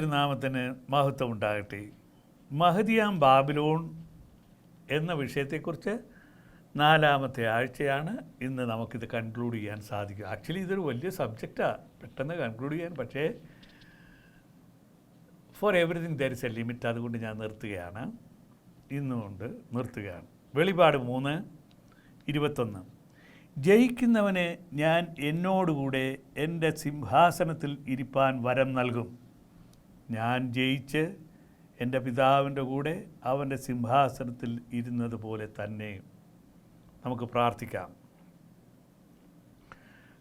തിരുനാമത്തിന് മഹത്വം ഉണ്ടാകട്ടെ. മഹദിയാം ബാബിലോൺ എന്ന വിഷയത്തെക്കുറിച്ച് 4-ാമത്തെ ആഴ്ചയാണ് ഇന്ന് നമുക്കിത് കൺക്ലൂഡ് ചെയ്യാൻ സാധിക്കും. ആക്ച്വലി ഇതൊരു വലിയ സബ്ജക്റ്റാണ്, പെട്ടെന്ന് കൺക്ലൂഡ് ചെയ്യാൻ. പക്ഷേ four everything there is A limit. അതുകൊണ്ട് ഞാൻ നിർത്തുകയാണ്, ഇന്നുകൊണ്ട് നിർത്തുകയാണ്. വെളിപാട് 3:21. ജയിക്കുന്നവന് ഞാൻ എന്നോടുകൂടെ എൻ്റെ സിംഹാസനത്തിൽ ഇരിപ്പാൻ വരം നൽകും. ഞാൻ ജയിച്ച് എൻ്റെ പിതാവിൻ്റെ കൂടെ അവൻ്റെ സിംഹാസനത്തിൽ ഇരുന്നത് പോലെ തന്നെ. നമുക്ക് പ്രാർത്ഥിക്കാം.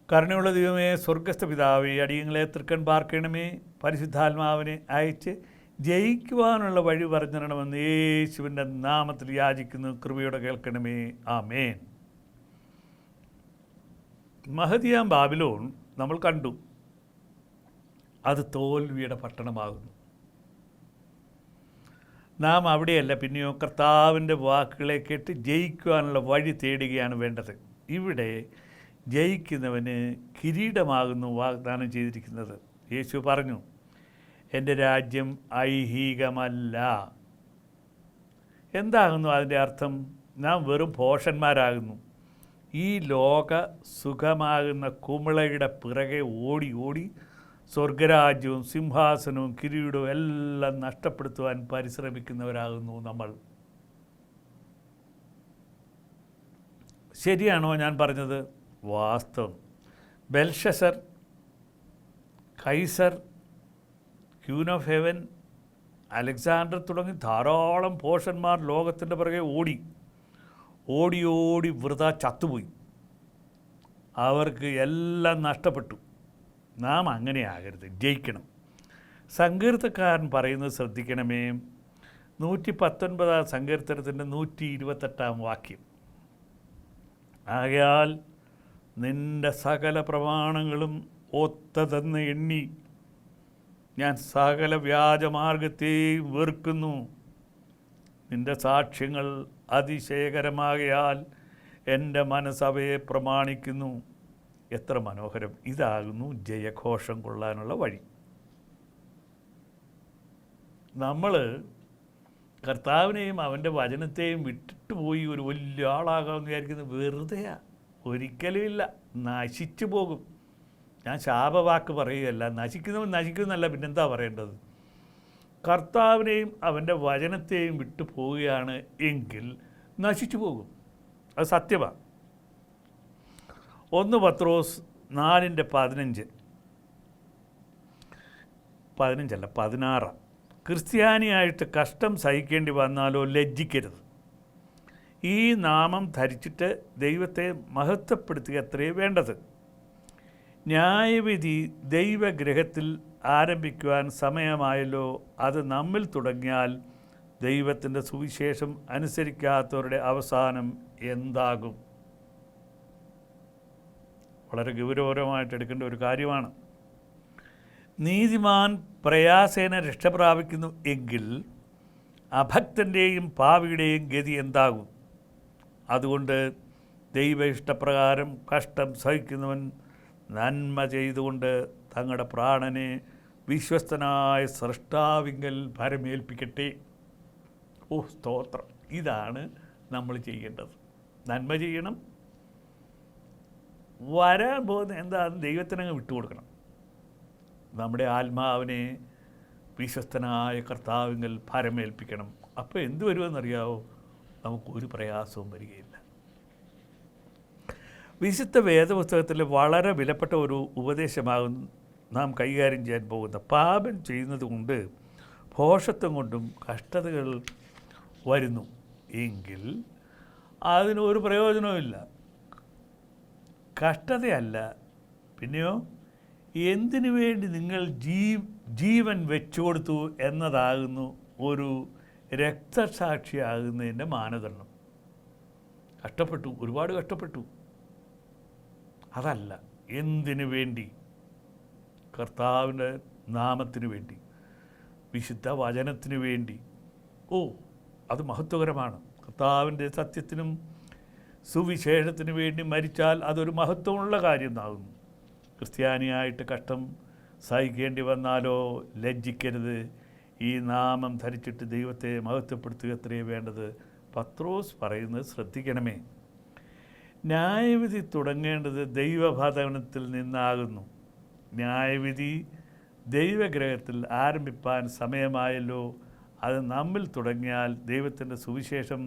കരുണയുള്ള ദൈവമേ, സ്വർഗസ്ഥ പിതാവേ, അടിയങ്ങളെ തൃക്കൺ പാർക്കണമേ. പരിശുദ്ധാത്മാവിനെ അയച്ച് ജയിക്കുവാനുള്ള വഴി പറഞ്ഞിരണമെന്ന് യേശുവിൻ്റെ നാമത്തിൽ യാചിക്കുന്നു. കൃപയോടെ കേൾക്കണമേ. ആമേൻ. മഹദിയാം ബാബിലോൺ നമ്മൾ കണ്ടു. അത് തോൽവിയുടെ പട്ടണമാകുന്നു. നാം അവിടെയല്ല, പിന്നെയോ കർത്താവിൻ്റെ വാക്കുകളെ കേട്ട് ജയിക്കുവാനുള്ള വഴി തേടുകയാണ് വേണ്ടത്. ഇവിടെ ജയിക്കുന്നവന് കിരീടമാകുന്നു വാഗ്ദാനം ചെയ്തിരിക്കുന്നത്. യേശു പറഞ്ഞു, എൻ്റെ രാജ്യം ഐഹികമല്ല. എന്താകുന്നു അതിൻ്റെ അർത്ഥം? നാം വെറും ഭോഷന്മാരാകുന്നു. ഈ ലോക സുഖമാകുന്ന കുമിളയുടെ പിറകെ ഓടി ഓടി സ്വർഗരാജ്യവും സിംഹാസനവും കിരീടവും എല്ലാം നഷ്ടപ്പെടുത്തുവാൻ പരിശ്രമിക്കുന്നവരാകുന്നു നമ്മൾ. ശരിയാണോ ഞാൻ പറഞ്ഞത്? വാസ്തവം. Belshazzar, Kaiser, queen of heaven, Alexander തുടങ്ങി ധാരാളം ഭോഷന്മാർ ലോകത്തിൻ്റെ പിറകെ ഓടി ഓടി ഓടി വൃഥാ ചത്തുപോയി. അവർക്ക് എല്ലാം നഷ്ടപ്പെട്ടു. നാം അങ്ങനെ ആകരുത്, ജയിക്കണം. സങ്കീർത്തക്കാരൻ പറയുന്നത് ശ്രദ്ധിക്കണമേ. 119 സങ്കീർത്തനത്തിൻ്റെ 128 വാക്യം. ആകയാൽ നിൻ്റെ സകല പ്രമാണങ്ങളും ഒത്തതെന്ന് എണ്ണി ഞാൻ സകല വ്യാജമാർഗത്തെയും വെറുക്കുന്നു. നിൻ്റെ സാക്ഷ്യങ്ങൾ അതിശയകരമാകയാൽ എൻ്റെ മനസ്സവയെ പ്രമാണിക്കുന്നു. എത്ര മനോഹരം! ഇതാകുന്നു ജയഘോഷം കൊള്ളാനുള്ള വഴി. നമ്മൾ കർത്താവിനെയും അവൻ്റെ വചനത്തെയും വിട്ടിട്ട് പോയി ഒരു വലിയ ആളാകാമെന്ന് വിചാരിക്കുന്നത് വെറുതെയാണ്. ഒരിക്കലും ഇല്ല, നശിച്ചു പോകും. ഞാൻ ശാപവാക്ക് പറയുകയല്ല. നശിക്കുന്നല്ല, പിന്നെന്താ പറയേണ്ടത്? കർത്താവിനെയും അവൻ്റെ വചനത്തെയും വിട്ടു പോവുകയാണ് എങ്കിൽ നശിച്ചു പോകും. അത് സത്യമാണ്. 1 പത്രോസ് 4:15 ക്രിസ്ത്യാനിയായിട്ട് കഷ്ടം സഹിക്കേണ്ടി വന്നാലോ ലജ്ജിക്കരുത്. ഈ നാമം ധരിച്ചിട്ട് ദൈവത്തെ മഹത്വപ്പെടുത്തുക അത്രേ വേണ്ടത്. ന്യായവിധി ദൈവഗ്രഹത്തിൽ ആരംഭിക്കുവാൻ സമയമായല്ലോ. അത് നമ്മിൽ തുടങ്ങിയാൽ ദൈവത്തിൻ്റെ സുവിശേഷം അനുസരിക്കാത്തവരുടെ അവസാനം എന്താകും? വളരെ ഗൗരവപരമായിട്ട് എടുക്കേണ്ട ഒരു കാര്യമാണ്. നീതിമാൻ പ്രയാസേന രക്ഷ പ്രാപിക്കുന്നു എങ്കിൽ അഭക്തൻ്റെയും പാപിയുടെയും ഗതി എന്താകും? അതുകൊണ്ട് ദൈവ ഇഷ്ടപ്രകാരം കഷ്ടം സഹിക്കുന്നവൻ നന്മ ചെയ്തുകൊണ്ട് തങ്ങളുടെ പ്രാണനെ വിശ്വസ്തനായ സ്രഷ്ടാവിങ്കൽ ഭരമേൽപ്പിക്കട്ടെ. ഓ സ്തോത്രം! ഇതാണ് നമ്മൾ ചെയ്യേണ്ടത്. നന്മ ചെയ്യണം. വരാൻ പോകുന്ന എന്താണെന്ന് ദൈവത്തിനങ്ങ് വിട്ടുകൊടുക്കണം. നമ്മുടെ ആത്മാവിനെ വിശ്വസ്തനായ കർത്താവിങ്കൽ ഭരമേൽപ്പിക്കണം. അപ്പോൾ എന്ത് വരുമെന്നറിയാവോ? നമുക്കൊരു പ്രയാസവും വരികയില്ല. വിശുദ്ധ വേദപുസ്തകത്തിൽ വളരെ വിലപ്പെട്ട ഒരു ഉപദേശമാകും നാം കൈകാര്യം ചെയ്യാൻ പോകുന്ന. പാപം ചെയ്യുന്നത് കൊണ്ട് ഭോഷത്വം കൊണ്ടും കഷ്ടതകൾ വരുന്നു എങ്കിൽ അതിനൊരു പ്രയോജനവുമില്ല. കഷ്ടതയല്ല, പിന്നെയോ എന്തിനു വേണ്ടി നിങ്ങൾ ജീവൻ വെച്ചു കൊടുത്തു എന്നതാകുന്നു ഒരു രക്തസാക്ഷിയാകുന്നതിൻ്റെ മാനദണ്ഡം. കഷ്ടപ്പെട്ടു, ഒരുപാട് കഷ്ടപ്പെട്ടു. അതല്ല, എന്തിനു വേണ്ടി? കർത്താവിൻ്റെ നാമത്തിന് വേണ്ടി, വിശുദ്ധ വചനത്തിന് വേണ്ടി. ഓ, അത് മഹത്വകരമാണ്. കർത്താവിൻ്റെ സത്യത്തിനും സുവിശേഷത്തിന് വേണ്ടി മരിച്ചാൽ അതൊരു മഹത്വമുള്ള കാര്യം ആകുന്നു. ക്രിസ്ത്യാനിയായിട്ട് കഷ്ടം സഹിക്കേണ്ടി വന്നാലോ ലജ്ജിക്കരുത്. ഈ നാമം ധരിച്ചിട്ട് ദൈവത്തെ മഹത്വപ്പെടുത്തുക എത്രയേ വേണ്ടത്. പത്രോസ് പറയുന്നത് ശ്രദ്ധിക്കണമേ. ന്യായവിധി തുടങ്ങേണ്ടത് ദൈവഭവനത്തിൽ നിന്നാകുന്നു. ന്യായവിധി ദൈവഗ്രഹത്തിൽ ആരംഭിപ്പാൻ സമയമായല്ലോ. അത് നമ്മിൽ തുടങ്ങിയാൽ ദൈവത്തിൻ്റെ സുവിശേഷം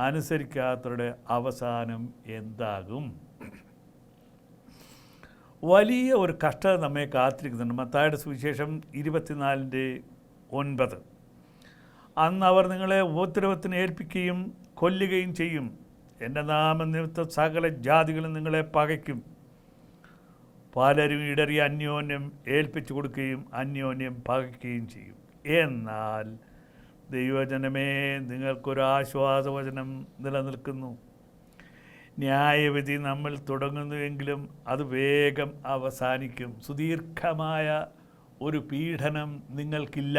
അനുസരിക്കാത്തവരുടെ അവസാനം എന്താകും? വലിയ ഒരു കഷ്ടത നമ്മെ കാത്തിരിക്കുന്നുണ്ട്. മത്തായിയുടെ സുവിശേഷം 24:9. അന്ന് അവർ നിങ്ങളെ ഉപദ്രവത്തിന് ഏൽപ്പിക്കുകയും കൊല്ലുകയും ചെയ്യും. എൻ്റെ നാമനിമിത്തം സകല ജാതികളും നിങ്ങളെ പകയ്ക്കും. പലരും ഇടറി അന്യോന്യം ഏൽപ്പിച്ചു കൊടുക്കുകയും അന്യോന്യം പകയ്ക്കുകയും ചെയ്യും. എന്നാൽ ദൈവജനമേ, നിങ്ങൾക്കൊരു ആശ്വാസവചനം നിലനിൽക്കുന്നു. ന്യായവിധി നമ്മൾ തുടങ്ങുന്നുവെങ്കിലും അത് വേഗം അവസാനിക്കും. സുദീർഘമായ ഒരു പീഡനം നിങ്ങൾക്കില്ല.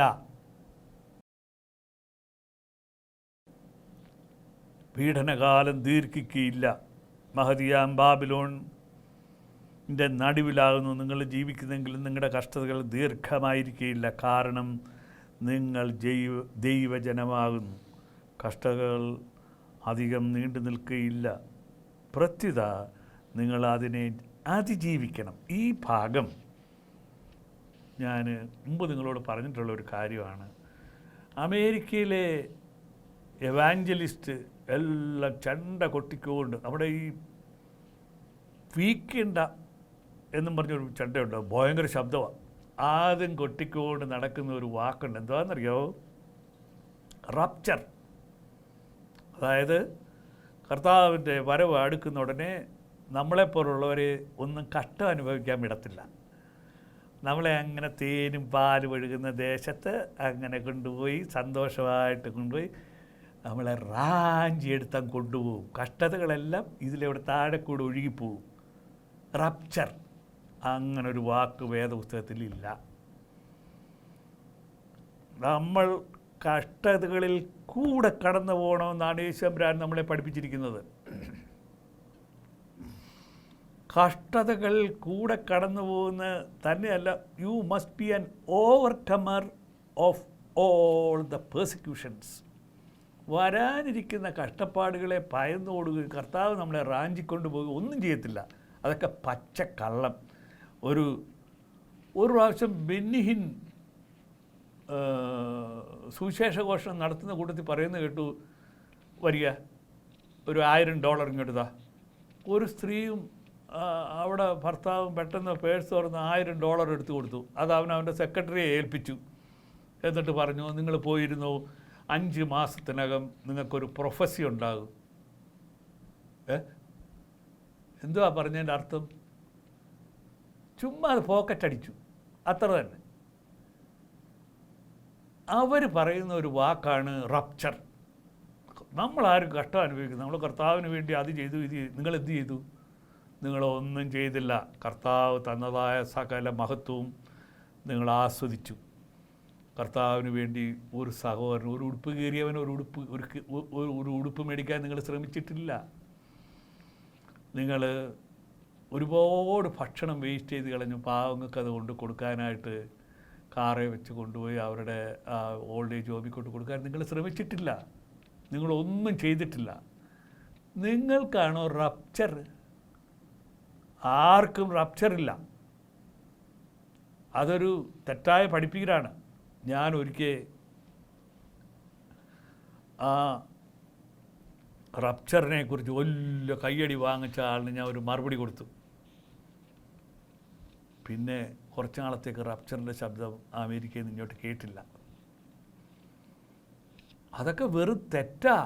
പീഡനകാലം ദീർഘിക്കുകയില്ല. മഹദിയാം ബാബിലോണിൻ്റെ നടുവിലാകുന്നു നിങ്ങൾ ജീവിക്കുന്നെങ്കിലും നിങ്ങളുടെ കഷ്ടതകൾ ദീർഘമായിരിക്കുകയില്ല. കാരണം നിങ്ങൾ ദൈവജനമാകുന്നു. കഷ്ടതകൾ അധികം നീണ്ടു നിൽക്കുകയില്ല. പ്രത്യുത നിങ്ങൾ അതിനെ അതിജീവിക്കണം. ഈ ഭാഗം ഞാൻ മുമ്പ് നിങ്ങളോട് പറഞ്ഞിട്ടുള്ള ഒരു കാര്യമാണ്. അമേരിക്കയിലെ എവാഞ്ചലിസ്റ്റ് എല്ലാം ചണ്ട കൊട്ടിക്കൊണ്ട് നമ്മുടെ ഈ വീക്കേണ്ട എന്നും പറഞ്ഞൊരു ചണ്ടയുണ്ട്, ഭയങ്കര ശബ്ദമാണ്. ആദ്യം കൊട്ടിക്കൊണ്ട് നടക്കുന്ന ഒരു വാക്കുണ്ട്. എന്താണെന്നറിയോ? റപ്ചർ. അതായത് കർത്താവിൻ്റെ വരവ് അടുക്കുന്ന ഉടനെ നമ്മളെപ്പോലുള്ളവരെ ഒന്നും കഷ്ടം അനുഭവിക്കാൻ വിടത്തില്ല. നമ്മളെ അങ്ങനെ തേനും പാലും ഒഴുകുന്ന ദേശത്ത് അങ്ങനെ കൊണ്ടുപോയി സന്തോഷമായിട്ട് കൊണ്ടുപോയി നമ്മളെ റാഞ്ചിയെടുത്താൻ കൊണ്ടുപോകും. കഷ്ടതകളെല്ലാം ഇതിലൂടെ താഴെ കൂടെ ഒഴുകിപ്പോവും. റപ്ചർ. അങ്ങനൊരു വാക്ക് വേദപുസ്തകത്തിലില്ല. നമ്മൾ കഷ്ടതകളിൽ കൂടെ കടന്നു പോകണമെന്നാണ് യേശുമ്പുരാൻ നമ്മളെ പഠിപ്പിച്ചിരിക്കുന്നത്. കഷ്ടതകൾ കൂടെ കടന്നു പോകുന്ന തന്നെയല്ല, you must be an overcomer of all the persecutions. വരാനിരിക്കുന്ന കഷ്ടപ്പാടുകളെ ഭയന്നോടുകയും കർത്താവ് നമ്മളെ റാഞ്ചിക്കൊണ്ട് പോകുകയും ഒന്നും ചെയ്യത്തില്ല. അതൊക്കെ പച്ചക്കള്ളം. ഒരു പ്രാവശ്യം ബെന്നിഹിൻ സുവിശേഷഘോഷണം നടത്തുന്ന കൂട്ടത്തിൽ പറയുന്നത് കേട്ടു, വരിക ഒരു $1000 ഇങ്ങോട്ടാ. ഒരു സ്ത്രീയും അവിടെ ഭർത്താവും പെട്ടെന്ന് പേഴ്സ് തുറന്ന് $1000 എടുത്തു കൊടുത്തു. അത് അവൻ്റെ സെക്രട്ടറിയെ ഏൽപ്പിച്ചു. എന്നിട്ട് പറഞ്ഞു, നിങ്ങൾ പോയിരുന്നു, 5 മാസത്തിനകം നിങ്ങൾക്കൊരു പ്രൊഫസി ഉണ്ടാകും. എന്തുവാ പറഞ്ഞതിൻ്റെ അർത്ഥം? ചുമ്മാ അത് പോക്കറ്റ് അടിച്ചു, അത്ര തന്നെ. അവർ പറയുന്ന ഒരു വാക്കാണ് റപ്ചർ. നമ്മളാരും കഷ്ടം അനുഭവിക്കുന്നു. നമ്മൾ കർത്താവിന് വേണ്ടി അത് ചെയ്തു, ഇത് ചെയ്തു. നിങ്ങൾ എന്ത് ചെയ്തു? നിങ്ങളൊന്നും ചെയ്തില്ല. കർത്താവ് തന്നതായ സകല മഹത്വവും നിങ്ങൾ ആസ്വദിച്ചു. കർത്താവിന് വേണ്ടി ഒരു സഹോദരൻ, ഒരു ഉടുപ്പ് കീറിയവൻ ഒരു ഉടുപ്പ് മേടിക്കാൻ നിങ്ങൾ ശ്രമിച്ചിട്ടില്ല. നിങ്ങൾ ഒരുപാട് ഭക്ഷണം വേസ്റ്റ് ചെയ്ത് കളഞ്ഞു. പാവങ്ങൾക്ക് അത് കൊണ്ട് കൊടുക്കാനായിട്ട് കാറെ വെച്ച് കൊണ്ടുപോയി അവരുടെ ഓൾഡ് ഏജ് ഹോമിൽ കൊണ്ട് കൊടുക്കാൻ നിങ്ങൾ ശ്രമിച്ചിട്ടില്ല. നിങ്ങളൊന്നും ചെയ്തിട്ടില്ല. നിങ്ങൾക്കാണോ റപ്ചർ? ആർക്കും റപ്ചറില്ല. അതൊരു തെറ്റായ പഠിപ്പീരാണ്. ഞാൻ ഒരിക്കൽ ആ റപ്ചറിനെ കുറിച്ച് വലിയ കയ്യടി വാങ്ങിച്ച ആളിന് ഞാൻ ഒരു മറുപടി കൊടുത്തു. പിന്നെ കുറച്ച് നാളത്തേക്ക് റപ്ചറിൻ്റെ ശബ്ദം അമേരിക്കയിൽ നിന്ന് ഇങ്ങോട്ട് കേട്ടില്ല. അതൊക്കെ വെറും തെറ്റാ.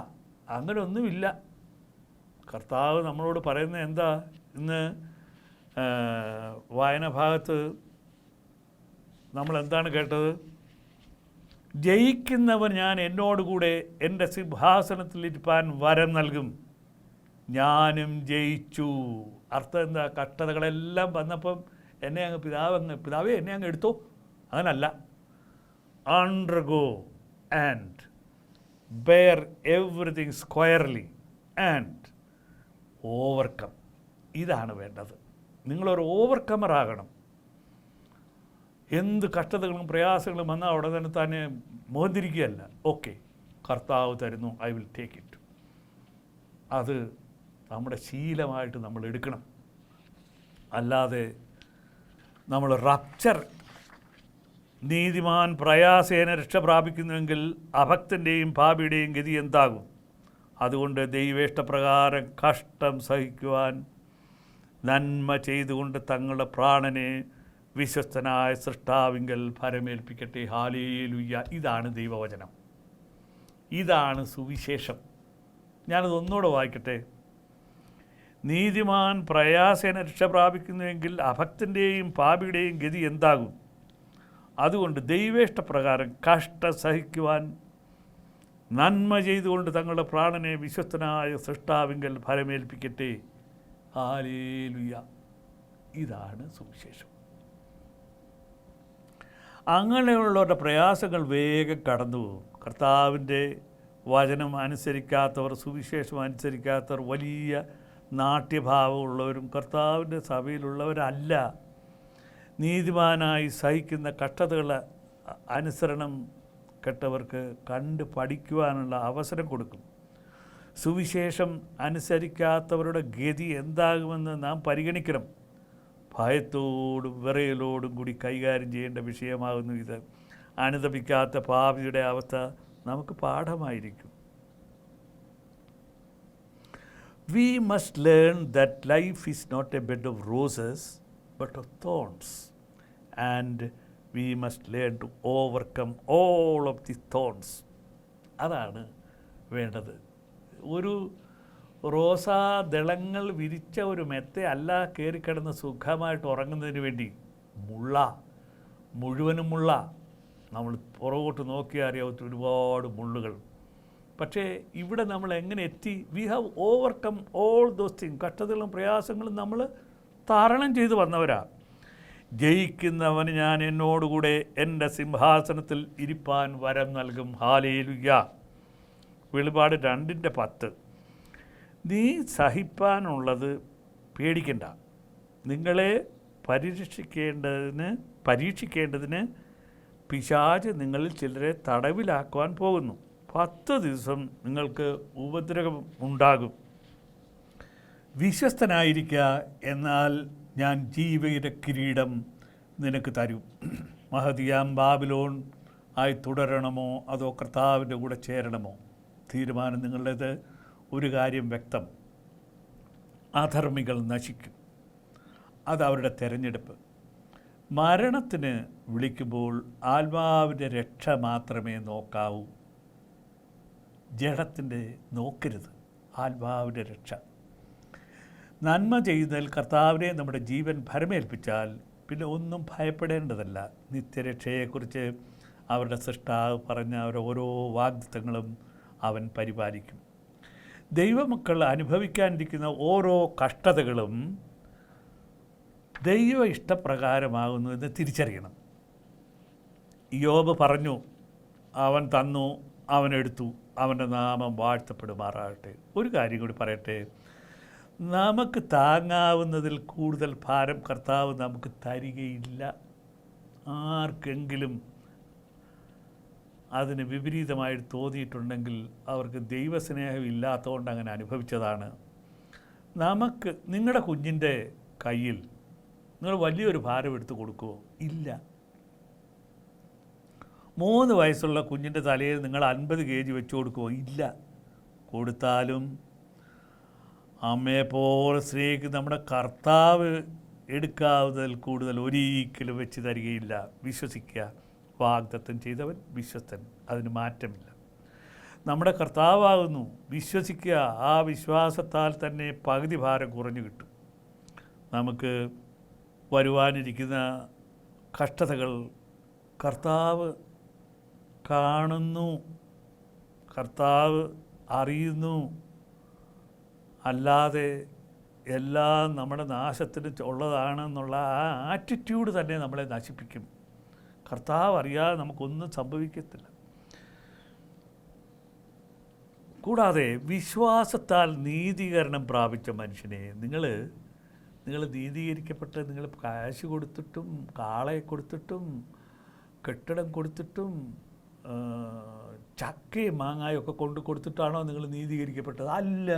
അങ്ങനെ ഒന്നുമില്ല. കർത്താവ് നമ്മളോട് പറയുന്നത് എന്താ? ഇന്ന് വായന ഭാഗത്ത് നമ്മളെന്താണ് കേട്ടത്? ജയിക്കുന്നവൻ ഞാൻ എന്നോടുകൂടെ എൻ്റെ സിംഹാസനത്തിലിരിപ്പാൻ വരം നൽകും, ഞാനും ജയിച്ചു. അർത്ഥം എന്താ? കഷ്ടതകളെല്ലാം വന്നപ്പം എന്നെ പിതാവേ എന്നെ അങ്ങ് എടുത്തോ, അങ്ങനല്ല. Undergo and bear everything squarely and overcome. ഇതാണ് വേണ്ടത്. നിങ്ങളൊരു ഓവർകമറാകണം. എന്ത് കഷ്ടതകളും പ്രയാസങ്ങളും വന്നാൽ അവിടെ തന്നെ മുഖം തിരിക്കുകയല്ല. ഓക്കെ, കർത്താവ് തരുന്നു, ഐ വിൽ ടേക്ക് ഇറ്റ്. അത് നമ്മുടെ ശീലമായിട്ട് നമ്മൾ എടുക്കണം. അല്ലാതെ നമ്മൾ റപ്ചർ, നീതിമാൻ പ്രയാസേന രക്ഷ പ്രാപിക്കുന്നുവെങ്കിൽ അഭക്തൻ്റെയും പാപിയുടെയും ഗതി എന്താകും? അതുകൊണ്ട് ദൈവേഷ്ടപ്രകാരം കഷ്ടം സഹിക്കുവാൻ നന്മ ചെയ്തുകൊണ്ട് തങ്ങളുടെ പ്രാണനെ വിശ്വസ്തനായ സൃഷ്ടാവിങ്കൽ ഫലമേൽപ്പിക്കട്ടെ. ഹല്ലേലൂയ. ഇതാണ് ദൈവവചനം, ഇതാണ് സുവിശേഷം. ഞാനത് ഒന്നുകൂടെ വായിക്കട്ടെ. നീതിമാൻ പ്രയാസേന രക്ഷ പ്രാപിക്കുന്നുവെങ്കിൽ അഭക്തൻ്റെയും പാപിയുടെയും ഗതി എന്താകും? അതുകൊണ്ട് ദൈവേഷ്ടപ്രകാരം കഷ്ടം സഹിക്കുവാൻ നന്മ ചെയ്തുകൊണ്ട് തങ്ങളുടെ പ്രാണനെ വിശ്വസ്തനായ സൃഷ്ടാവിങ്കൽ ഫലമേൽപ്പിക്കട്ടെ. ഹല്ലേലൂയ. ഇതാണ് സുവിശേഷം. അങ്ങനെയുള്ളവരുടെ പ്രയാസങ്ങൾ വേഗം കടന്നു പോകും. കർത്താവിൻ്റെ വചനം അനുസരിക്കാത്തവർ, സുവിശേഷം അനുസരിക്കാത്തവർ വലിയ നാട്യഭാവമുള്ളവരും കർത്താവിൻ്റെ സഭയിലുള്ളവരല്ല. നീതിമാനായി സഹിക്കുന്ന കഷ്ടതകൾ അനുസരണം കെട്ടവർക്ക് കണ്ട് പഠിക്കുവാനുള്ള അവസരം കൊടുക്കും. സുവിശേഷം അനുസരിക്കാത്തവരുടെ ഗതി എന്താകുമെന്ന് നാം പരിഗണിക്കണം. ഭയത്തോടും വിറയലോടും കൂടി കൈകാര്യം ചെയ്യേണ്ട വിഷയമാകുന്നു ഇത്. അനുതപിക്കാത്ത പാപിയുടെ അവസ്ഥ നമുക്ക് പാഠമായിരിക്കും. We must learn that life is not a bed of roses but of thorns, and we must learn to overcome all of the thorns. അതാണ് വേണ്ടത്. ഒരു റോസാ ദളങ്ങൾ വിരിച്ച ഒരു മെത്ത അല്ല കയറിക്കിടന്ന് സുഖമായിട്ട് ഉറങ്ങുന്നതിന് വേണ്ടി. മുഴുവനും മുള്ള. നമ്മൾ പുറകോട്ട് നോക്കിയാൽ അറിയാവുന്ന ഒരുപാട് മുള്ളുകൾ. പക്ഷേ ഇവിടെ നമ്മൾ എങ്ങനെ എത്തി? We have overcome all those thing. കഷ്ടതകളും പ്രയാസങ്ങളും നമ്മൾ തരണം ചെയ്തു വന്നവരാ. ജയിക്കുന്നവന് ഞാൻ എന്നോടുകൂടെ എൻ്റെ സിംഹാസനത്തിൽ ഇരിപ്പാൻ വരം നൽകും. ഹല്ലേലൂയ. വെളിപാട് 2:10. നീ സഹിപ്പാനുള്ളത് പേടിക്കണ്ട. നിങ്ങളെ പരീക്ഷിക്കേണ്ടതിന് പിശാച് നിങ്ങളിൽ ചിലരെ തടവിലാക്കുവാൻ പോകുന്നു. 10 ദിവസം നിങ്ങൾക്ക് ഉപദ്രവം ഉണ്ടാകും. വിശ്വസ്തനായിരിക്കുക, എന്നാൽ ഞാൻ ജീവയുടെ കിരീടം നിനക്ക് തരും. മഹതിയാം ബാബിലോൺ ആയി തുടരണമോ അതോ കർത്താവിൻ്റെ കൂടെ ചേരണമോ? തീരുമാനം നിങ്ങളുടേത്. ഒരു കാര്യം വ്യക്തം, അധർമ്മികൾ നശിക്കും. അതവരുടെ തിരഞ്ഞെടുപ്പ്. മരണത്തിന് വിളിക്കുമ്പോൾ ആത്മാവിൻ്റെ രക്ഷ മാത്രമേ നോക്കാവൂ. ജഡത്തിൻ്റെ നോക്കരുത്, ആത്മാവിൻ്റെ രക്ഷ. നന്മ ചെയ്യുന്നതിൽ കർത്താവിനെ നമ്മുടെ ജീവൻ ഭരമേൽപ്പിച്ചാൽ പിന്നെ ഒന്നും ഭയപ്പെടേണ്ടതല്ല. നിത്യരക്ഷയെക്കുറിച്ച് അവരുടെ സൃഷ്ടാവ് പറഞ്ഞ അവരുടെ ഓരോ വാഗ്ദത്തങ്ങളും അവൻ പരിപാലിക്കും. ദൈവമക്കൾ അനുഭവിക്കാനിരിക്കുന്ന ഓരോ കഷ്ടതകളും ദൈവ ഇഷ്ടപ്രകാരമാകുന്നു എന്ന് തിരിച്ചറിയണം. യോബ് പറഞ്ഞു, അവൻ തന്നു, അവനെടുത്തു, അവൻ്റെ നാമം വാഴ്ത്തപ്പെടുമാറാകട്ടെ. ഒരു കാര്യം കൂടി പറയട്ടെ, നമുക്ക് താങ്ങാവുന്നതിൽ കൂടുതൽ ഭാരം കർത്താവ് നമുക്ക് തരികയില്ല. ആർക്കെങ്കിലും അതിന് വിപരീതമായിട്ട് തോന്നിയിട്ടുണ്ടെങ്കിൽ അവർക്ക് ദൈവസ്നേഹം ഇല്ലാത്തതുകൊണ്ട് അങ്ങനെ അനുഭവിച്ചതാണ്. നിങ്ങളുടെ കുഞ്ഞിൻ്റെ കയ്യിൽ നിങ്ങൾ വലിയൊരു ഭാരം എടുത്ത് കൊടുക്കുമോ? ഇല്ല. 3 വയസ്സുള്ള കുഞ്ഞിൻ്റെ തലയിൽ നിങ്ങൾ 50 kg വെച്ച് കൊടുക്കുമോ? ഇല്ല. കൊടുത്താലും അമ്മയെപ്പോലെ സ്നേഹിക്കുന്ന നമ്മുടെ കർത്താവ് എടുക്കാവുന്നതിൽ കൂടുതൽ ഒരിക്കലും വെച്ച് തരികയില്ല. വിശ്വസിക്കുക, വാഗ്ദത്തം ചെയ്തവൻ വിശ്വസ്തൻ, അതിന് മാറ്റമില്ല. നമ്മുടെ കർത്താവാകുന്നു. വിശ്വസിക്കുക, ആ വിശ്വാസത്താൽ തന്നെ പകുതി ഭാരം കുറഞ്ഞു കിട്ടും. നമുക്ക് വരുവാനിരിക്കുന്ന കഷ്ടതകൾ കർത്താവ് കാണുന്നു, കർത്താവ് അറിയുന്നു. അല്ലാതെ എല്ലാം നമ്മുടെ നാശത്തിന് ഉള്ളതാണെന്നുള്ള ആ ആറ്റിറ്റ്യൂഡ് തന്നെ നമ്മളെ നശിപ്പിക്കും. കർത്താവ് അറിയാതെ നമുക്കൊന്നും സംഭവിക്കത്തില്ല. കൂടാതെ വിശ്വാസത്താൽ നീതീകരണം പ്രാപിച്ച മനുഷ്യനെ നിങ്ങൾ നീതീകരിക്കപ്പെട്ട് നിങ്ങൾ കാശ് കൊടുത്തിട്ടും കാളയെ കൊടുത്തിട്ടും കെട്ടിടം കൊടുത്തിട്ടും ചക്കയും മാങ്ങായൊക്കെ കൊടുത്തിട്ടാണോ നിങ്ങൾ നീതീകരിക്കപ്പെട്ടത്? അല്ല,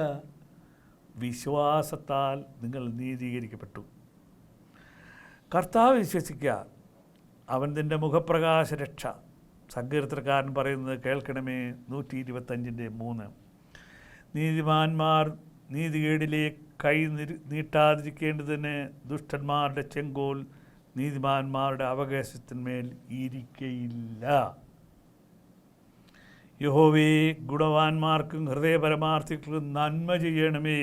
വിശ്വാസത്താൽ നിങ്ങൾ നീതീകരിക്കപ്പെട്ടു. കർത്താവ് വിശ്വസിക്കുക, അവൻ നിൻ്റെ മുഖപ്രകാശ രക്ഷ. സങ്കീർത്തനക്കാരൻ പറയുന്നത് കേൾക്കണമേ, 125:3. നീതിമാന്മാർ നീതികേടിലേക്ക് കൈ നീട്ടാതിരിക്കേണ്ടതിന് ദുഷ്ടന്മാരുടെ ചെങ്കോൽ നീതിമാന്മാരുടെ അവകാശത്തിന്മേൽ ഇരിക്കയില്ല. യഹോവേ, ഗുണവാന്മാർക്കും ഹൃദയപരമാർത്ഥികൾക്കും നന്മ ചെയ്യണമേ.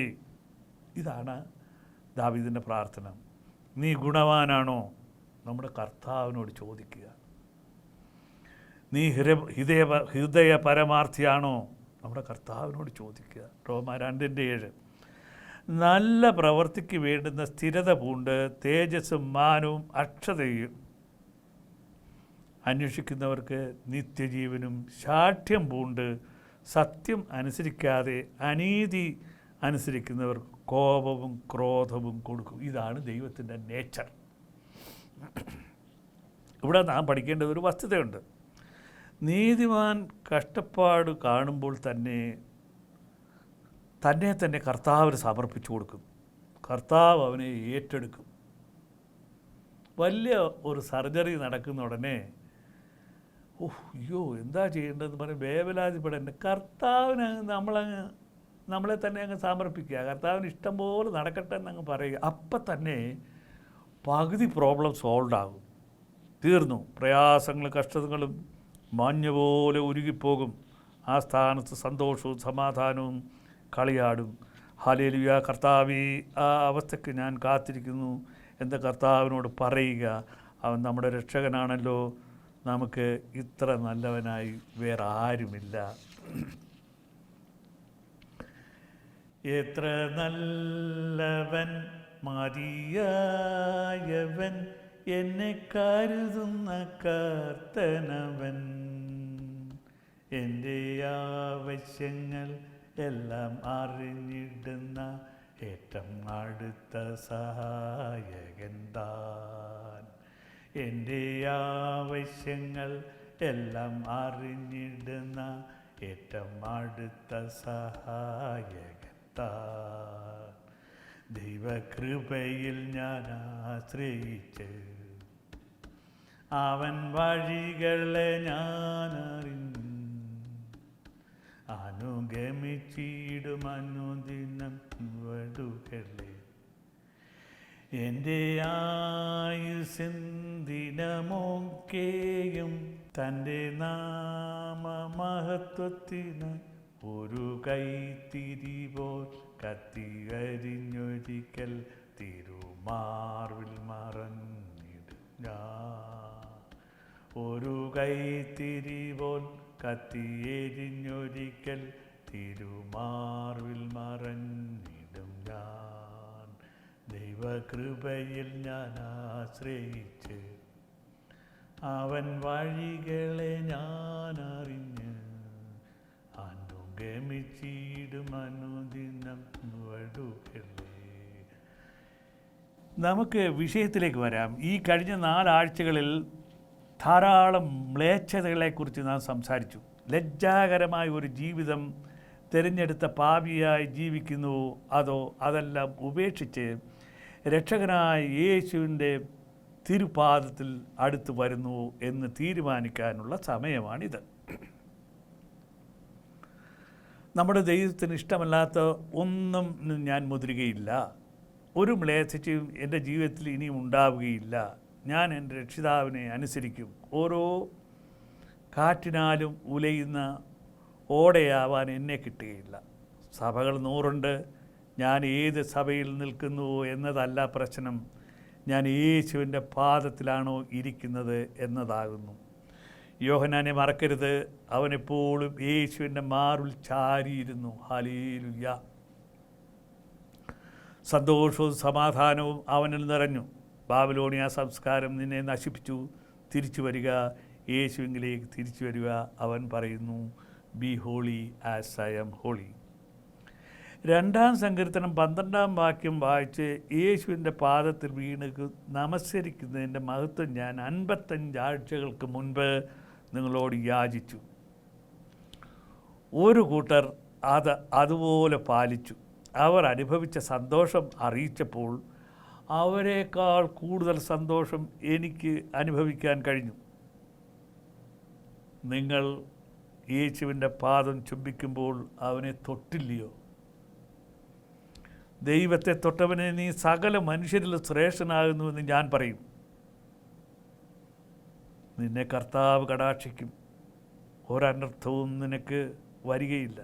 ഇതാണ് ദാവീദിൻ്റെ പ്രാർത്ഥന. നീ ഗുണവാനാണോ? നമ്മുടെ കർത്താവിനോട് ചോദിക്കുക. നീ ഹൃദയ പരമാർത്ഥിയാണോ? നമ്മുടെ കർത്താവിനോട് ചോദിക്കുക. റോമ 2:7. നല്ല പ്രവൃത്തിക്ക് വേണ്ടുന്ന സ്ഥിരത പൂണ്ട് തേജസ്സും മാനവും അക്ഷതയും അന്വേഷിക്കുന്നവർക്ക് നിത്യജീവനും, ശാഠ്യം പൂണ്ട് സത്യം അനുസരിക്കാതെ അനീതി അനുസരിക്കുന്നവർക്ക് കോപവും ക്രോധവും കൊടുക്കും. ഇതാണ് ദൈവത്തിൻ്റെ നേച്ചർ. ഇവിടെ നാം പഠിക്കേണ്ട ഒരു വസ്തുതയുണ്ട്. നീതിമാൻ കഷ്ടപ്പാട് കാണുമ്പോൾ തന്നെ കർത്താവിന് സമർപ്പിച്ചു കൊടുക്കും. കർത്താവ് അവനെ ഏറ്റെടുക്കും. വലിയ ഒരു സർജറി നടക്കുന്ന ഉടനെ അയ്യോ എന്താ ചെയ്യേണ്ടതെന്ന് പറഞ്ഞ് വേവലാതിപ്പെടേണ്ട. കർത്താവിന് നമ്മളെ തന്നെ അങ്ങ് സമർപ്പിക്കുക. കർത്താവിന് ഇഷ്ടം പോലെ നടക്കട്ടെ എന്നങ്ങ് പറയുക. അപ്പം തന്നെ പകുതി പ്രോബ്ലം സോൾവ് ആകും. തീർന്നു. പ്രയാസങ്ങളും കഷ്ടതകളും മഞ്ഞുപോലെ ഉരുകിപ്പോകും. ആ സ്ഥാനത്ത് സന്തോഷവും സമാധാനവും കളിയാടും. ഹല്ലേലൂയ, കർത്താവേ, ആ അവസ്ഥയ്ക്ക് ഞാൻ കാത്തിരിക്കുന്നു എന്ന് കർത്താവിനോട് പറയുക. അവൻ നമ്മുടെ രക്ഷകനാണല്ലോ, നമുക്ക് ഇത്ര നല്ലവനായി വേറെ ആരുമില്ല. എത്ര നല്ലവൻ മതിയായവൻ, എന്നെ കരുതുന്ന കർത്തനവൻ, എൻ്റെ ആവശ്യങ്ങൾ എല്ലാം അറിഞ്ഞിടുന്ന ഏറ്റവും അടുത്ത സഹായകൻ താൻ. എൻ്റെ ആവശ്യങ്ങൾ എല്ലാം അറിഞ്ഞിടുന്ന ഏറ്റവും അടുത്ത സഹായകൻ താൻ. ദൈവകൃപയിൽ ഞാൻ ആശ്രയിച്ച് അവൻ വഴികളെ ഞാൻ അറിഞ്ഞു അനുഗമിച്ചിടും അനുദിനം വടുകളെ. എൻ്റെ ആയുസ്സിൻ ദിനമൊക്കെയും തൻ്റെ നാമമഹത്വത്തിന് ഒരു കൈത്തിരി പോൽ കത്തികരിഞ്ഞൊരിക്കൽ തിരുമാർവിൽ മറഞ്ഞിടും ഞാൻ. ഒരു കൈത്തിരി പോൽ കത്തിയെരിഞ്ഞൊരിക്കൽ തിരുമാർവിൽ മറഞ്ഞിടും ഞാൻ. ദൈവകൃപയിൽ ഞാൻ ആശ്രയിച്ച് അവൻ വഴികളെ ഞാൻ അറിഞ്ഞ് അനുഗമിച്ചിടും അനുദിനം വടുകളെ. നമുക്ക് വിഷയത്തിലേക്ക് വരാം. ഈ കഴിഞ്ഞ 4 ആഴ്ചകളിൽ ധാരാളം മ്ലേച്ഛതകളെക്കുറിച്ച് നാം സംസാരിച്ചു. ലജ്ജാകരമായ ഒരു ജീവിതം തിരഞ്ഞെടുത്ത പാപിയായി ജീവിക്കുന്നുവോ, അതോ അതെല്ലാം ഉപേക്ഷിച്ച് രക്ഷകനായ യേശുവിൻ്റെ തിരുപാദത്തിൽ അടുത്ത് വരുന്നുവോ എന്ന് തീരുമാനിക്കാനുള്ള സമയമാണിത്. നമ്മുടെ ദൈവത്തിന് ഇഷ്ടമല്ലാത്ത ഒന്നും ഞാൻ മുതിരുകയില്ല. ഒരു മ്ലേച്ഛതയും എൻ്റെ ജീവിതത്തിൽ ഇനിയും ഉണ്ടാവുകയില്ല. ഞാൻ എൻ്റെ രക്ഷിതാവിനെ അനുസരിക്കും. ഓരോ കാറ്റിനാലും ഉലയുന്ന ഓടയാവാൻ എന്നെ കിട്ടുകയില്ല. സഭകൾ 100 ഞാൻ ഏത് സഭയിൽ നിൽക്കുന്നുവോ എന്നതല്ല പ്രശ്നം, ഞാൻ യേശുവിൻ്റെ പാദത്തിലാണോ ഇരിക്കുന്നത് എന്നതാകുന്നു. യോഹന്നാനെ മറക്കരുത്, അവനെപ്പോഴും യേശുവിൻ്റെ മാറിൽ ചാരിയിരുന്നു. ഹല്ലേലൂയ. സന്തോഷവും സമാധാനവും അവനിൽ നിറഞ്ഞു. ബാബിലോണിയ സംസ്കാരം നിന്നെ നശിപ്പിച്ചു. തിരിച്ചു വരിക, യേശുവിലേക്ക് തിരിച്ചു വരിക. അവൻ പറയുന്നു, be holy as I am holy. 2-ാം സങ്കീർത്തനം 12-ാം വാക്യം വായിച്ച് യേശുവിൻ്റെ പാദത്തിൽ വീണ് നമസ്കരിക്കുന്നതിൻ്റെ മഹത്വം ഞാൻ 55 ആഴ്ചകൾക്ക് മുൻപ് നിങ്ങളോട് യാചിച്ചു. ഒരു കൂട്ടർ അതുപോലെ പാലിച്ചു. അവർ അനുഭവിച്ച സന്തോഷം അറിയിച്ചപ്പോൾ അവരെക്കാൾ കൂടുതൽ സന്തോഷം എനിക്ക് അനുഭവിക്കാൻ കഴിഞ്ഞു. നിങ്ങൾ യേശുവിൻ്റെ പാദം ചുംബിക്കുമ്പോൾ അവനെ തൊട്ടില്ലയോ? ദൈവത്തെ തൊട്ടവനെ നീ സകല മനുഷ്യരിലും ശ്രേഷ്ഠനാകുന്നുവെന്ന് ഞാൻ പറയും. നിന്നെ കർത്താവ് കടാക്ഷിക്കും, ഒരനർത്ഥവും നിനക്ക് വരികയില്ല.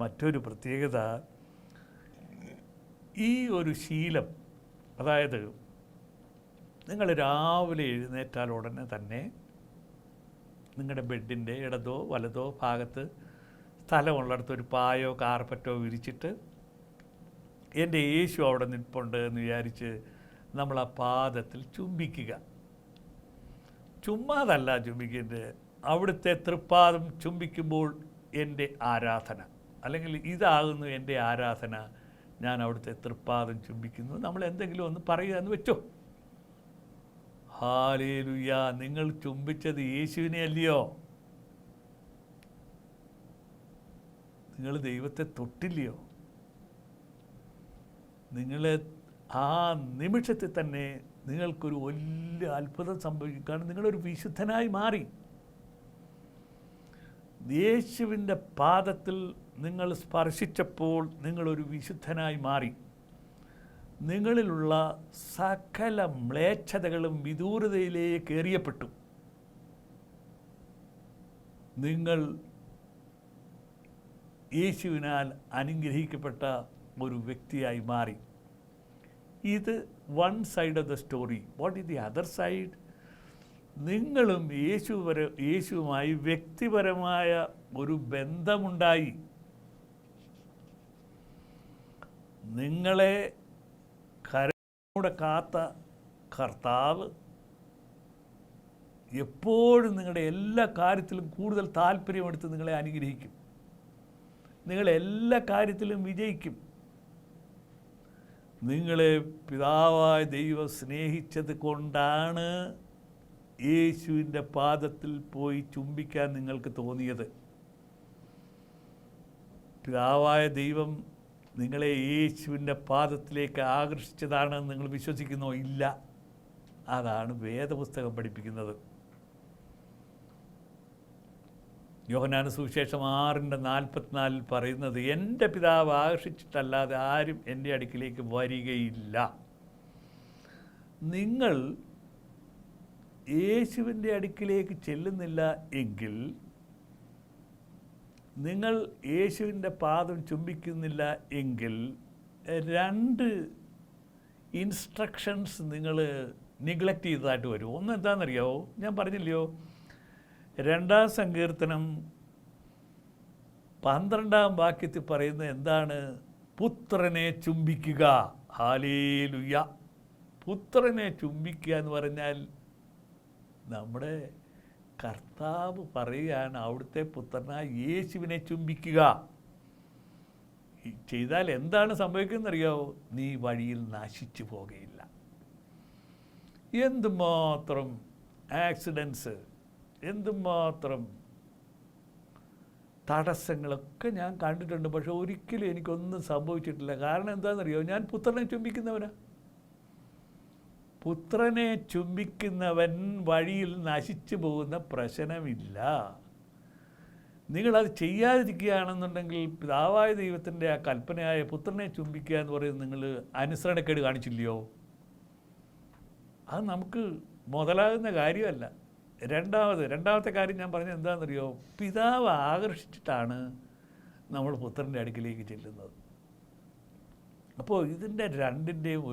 മറ്റൊരു പ്രത്യേകത, ഈ ഒരു ശീലം, അതായത് നിങ്ങൾ രാവിലെ എഴുന്നേറ്റാൽ ഉടനെ തന്നെ നിങ്ങളുടെ ബെഡിൻ്റെ ഇടതോ വലതോ ഭാഗത്ത് സ്ഥലമുള്ളിടത്ത് ഒരു പായോ കാർപ്പറ്റോ വിരിച്ചിട്ട് എൻ്റെ യേശു അവിടെ നിൽപ്പുണ്ട് എന്ന് വിചാരിച്ച് നമ്മൾ ആ പാദത്തിൽ ചുംബിക്കുക. ചുമ്മാതല്ല ചുംബിക്കേണ്ടത്, അവിടുത്തെ തൃപ്പാദം ചുംബിക്കുമ്പോൾ എൻ്റെ ആരാധന, അല്ലെങ്കിൽ ഇതാകുന്നു എൻ്റെ ആരാധന, ഞാൻ അവിടുത്തെ തൃപ്പാദം ചുംബിക്കുന്നു. നമ്മൾ എന്തെങ്കിലും ഒന്ന് പറയുക എന്ന് വെച്ചോ. ഹല്ലേലൂയ, നിങ്ങൾ ചുംബിച്ചത് യേശുവിനെ അല്ലയോ? നിങ്ങൾ ദൈവത്തെ തൊട്ടില്ലയോ? നിങ്ങൾ ആ നിമിഷത്തിൽ തന്നെ നിങ്ങൾക്കൊരു വലിയ അത്ഭുതം സംഭവിക്കുകയാണ്. നിങ്ങളൊരു വിശുദ്ധനായി മാറി. യേശുവിൻ്റെ പാദത്തിൽ നിങ്ങൾ സ്പർശിച്ചപ്പോൾ നിങ്ങളൊരു വിശുദ്ധനായി മാറി. നിങ്ങളിലുള്ള സകല മ്ലേച്ഛതകളും വിദൂരതയിലേക്ക് എറിയപ്പെട്ടു. നിങ്ങൾ യേശുവിനാൽ അനുഗ്രഹിക്കപ്പെട്ട ഒരു വ്യക്തിയായി മാറി. ഇത് one side of the story. What is the other side? നിങ്ങളും യേശുവുമായി വ്യക്തിപരമായ ഒരു ബന്ധമുണ്ടായി. നിങ്ങളെ കരുണയോടെ കാത്ത കർത്താവ് എപ്പോഴും നിങ്ങളുടെ എല്ലാ കാര്യത്തിലും കൂടുതൽ താല്പര്യമെടുത്ത് നിങ്ങളെ അനുഗ്രഹിക്കും. നിങ്ങളെല്ലാ കാര്യത്തിലും വിജയിക്കും. നിങ്ങളെ പിതാവായ ദൈവം സ്നേഹിച്ചത് കൊണ്ടാണ് യേശുവിൻ്റെ പാദത്തിൽ പോയി ചുംബിക്കാൻ നിങ്ങൾക്ക് തോന്നിയത്. പിതാവായ ദൈവം നിങ്ങളെ യേശുവിൻ്റെ പാദത്തിലേക്ക് ആകർഷിച്ചതാണെന്ന് നിങ്ങൾ വിശ്വസിക്കുന്നോ? ഇല്ല. അതാണ് വേദപുസ്തകം പഠിപ്പിക്കുന്നത്. യോഹന്നാന സുവിശേഷം 6:44 പറയുന്നത്, എൻ്റെ പിതാവ് ആകർഷിച്ചിട്ടല്ലാതെ ആരും എൻ്റെ അടുക്കിലേക്ക് വരികയില്ല. നിങ്ങൾ യേശുവിൻ്റെ അടുക്കിലേക്ക് ചെല്ലുന്നില്ല എങ്കിൽ, നിങ്ങൾ യേശുവിൻ്റെ പാദം ചുംബിക്കുന്നില്ല എങ്കിൽ, 2 ഇൻസ്ട്രക്ഷൻസ് നിങ്ങൾ നിഗ്ലക്റ്റ് ചെയ്തതായിട്ട് വരും. ഒന്ന് എന്താണെന്നറിയാമോ? ഞാൻ പറഞ്ഞില്ലയോ, 2-ാം സങ്കീർത്തനം 12-ാം വാക്യത്തിൽ പറയുന്നത് എന്താണ്? പുത്രനെ ചുംബിക്കുക. ഹല്ലേലൂയ. പുത്രനെ ചുംബിക്കുക എന്ന് പറഞ്ഞാൽ നമ്മുടെ കർത്താവ് പറയുകയാണ്, അവിടുത്തെ പുത്രനായ യേശുവിനെ ചുംബിക്കുക. ചെയ്താൽ എന്താണ് സംഭവിക്കുന്നതെന്നറിയാമോ? നീ വഴിയിൽ നശിച്ചു പോകുകയില്ല. എന്തുമാത്രം ആക്സിഡൻസ്, എന്തുമാത്രം തടസ്സങ്ങളൊക്കെ ഞാൻ കണ്ടിട്ടുണ്ട്. പക്ഷെ ഒരിക്കലും എനിക്കൊന്നും സംഭവിച്ചിട്ടില്ല. കാരണം എന്താണെന്നറിയോ? ഞാൻ പുത്രനെ ചുംബിക്കുന്നവനാണ്. പുത്രനെ ചുംബിക്കുന്നവൻ വഴിയിൽ നശിച്ചു പോകുന്ന പ്രശ്നമില്ല. നിങ്ങളത് ചെയ്യാതിരിക്കുകയാണെന്നുണ്ടെങ്കിൽ, പിതാവായ ദൈവത്തിൻ്റെ ആ കൽപ്പനയായ പുത്രനെ ചുംബിക്കുക എന്ന് പറയുന്നത് നിങ്ങൾ അനുസരണക്കേട് കാണിച്ചില്ലയോ? അത് നമുക്ക് മുതലാകുന്ന കാര്യമല്ല. രണ്ടാമത്തെ കാര്യം ഞാൻ പറഞ്ഞത് എന്താണെന്നറിയോ? പിതാവ് ആകർഷിച്ചിട്ടാണ് നമ്മൾ പുത്രൻ്റെ അടുക്കിലേക്ക് ചെല്ലുന്നത്. അപ്പോൾ ഇതിൻ്റെ രണ്ടിൻ്റെയും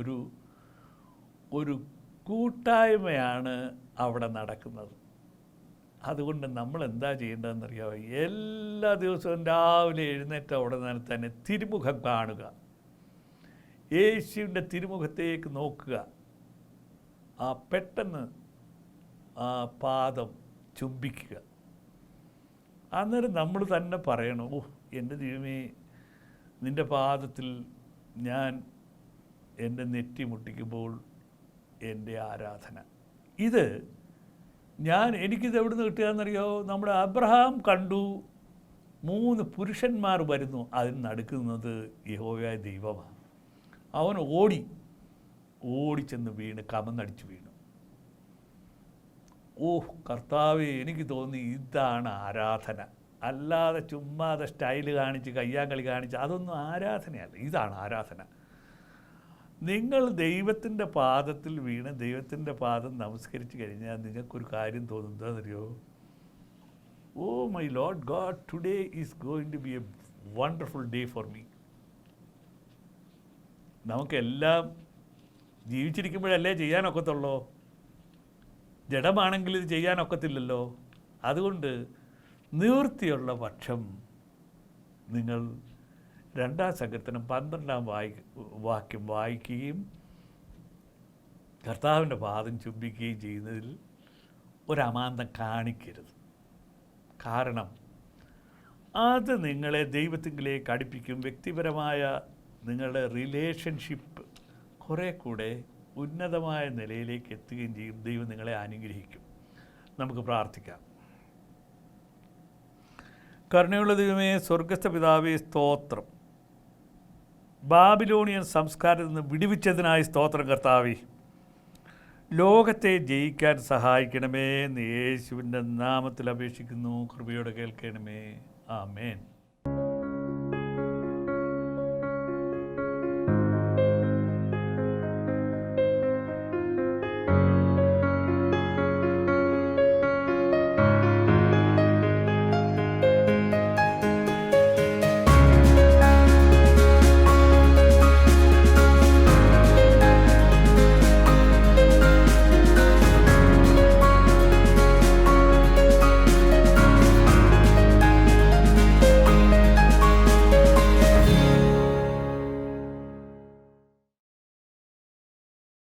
ഒരു കൂട്ടായ്മയാണ് അവിടെ നടക്കുന്നത്. അതുകൊണ്ട് നമ്മൾ എന്താ ചെയ്യേണ്ടതെന്നറിയാമോ? എല്ലാ ദിവസവും രാവിലെ എഴുന്നേറ്റ ഉടനെ തന്നെ തിരുമുഖം കാണുക, യേശുവിൻ്റെ തിരുമുഖത്തേക്ക് നോക്കുക, ആ പെട്ടെന്ന് ആ പാദം ചുംബിക്കുക. അന്നേരം നമ്മൾ തന്നെ പറയണം, ഓ എൻ്റെ ദൈവമേ, നിൻ്റെ പാദത്തിൽ ഞാൻ എൻ്റെ നെറ്റി മുട്ടിക്കുമ്പോൾ എൻ്റെ ആരാധന. ഇത് എനിക്കിത് എവിടെ നിന്ന് കിട്ടുകയെന്നറിയോ? നമ്മുടെ അബ്രഹാം കണ്ടു 3 പുരുഷന്മാർ വരുന്നു, അതിന് നടുക്കുന്നത് യഹോവയായ ദൈവമാണ്. അവൻ ഓടിച്ചെന്ന് വീണ് കമന്നടിച്ച് വീണു. കർത്താവേ, എനിക്ക് തോന്നി ഇതാണ് ആരാധന. അല്ലാതെ ചുമ്മാതെ സ്റ്റൈല് കാണിച്ച് കയ്യാങ്കളി കാണിച്ച് അതൊന്നും ആരാധനയല്ല. ഇതാണ് ആരാധന. നിങ്ങൾ ദൈവത്തിൻ്റെ പാദത്തിൽ വീണ് ദൈവത്തിൻ്റെ പാദം നമസ്കരിച്ച് കഴിഞ്ഞാൽ നിങ്ങൾക്കൊരു കാര്യം തോന്നും. എന്താണെന്നറിയോ? My lord god, today is going to be a wonderful day for me. നമുക്കെല്ലാം ജീവിച്ചിരിക്കുമ്പോഴല്ലേ ചെയ്യാനൊക്കത്തുള്ളൂ. ജഡമാണെങ്കിൽ ഇത് ചെയ്യാനൊക്കത്തില്ലല്ലോ. അതുകൊണ്ട് നിവൃത്തിയുള്ള പക്ഷം നിങ്ങൾ 2 സങ്കീർത്തനം 12 വാക്യം വായിക്കുകയും കർത്താവിൻ്റെ പാദം ചുംബിക്കുകയും ചെയ്യുന്നതിൽ ഒരമാന്തം കാണിക്കരുത്. കാരണം അത് നിങ്ങളെ ദൈവത്തിലേക്ക് അടുപ്പിക്കും. വ്യക്തിപരമായ നിങ്ങളുടെ റിലേഷൻഷിപ്പ് കുറേ കൂടെ ഉന്നതമായ നിലയിലേക്ക് എത്തുകയും ചെയ്യും. ദൈവം നിങ്ങളെ അനുഗ്രഹിക്കും. നമുക്ക് പ്രാർത്ഥിക്കാം. കരുണയുള്ള ദൈവമേ, സ്വർഗസ്ഥ പിതാവേ, സ്തോത്രം. ബാബിലോണിയൻ സംസ്കാരത്തിൽ നിന്ന് വിടുവിച്ചതിനായി സ്തോത്രം കർത്താവേ. ലോകത്തെ ജയിക്കാൻ സഹായിക്കണമേ എന്ന് യേശുവിൻ്റെ നാമത്തിൽ അപേക്ഷിക്കുന്നു. കൃപയോടെ കേൾക്കണമേ. ആമേൻ.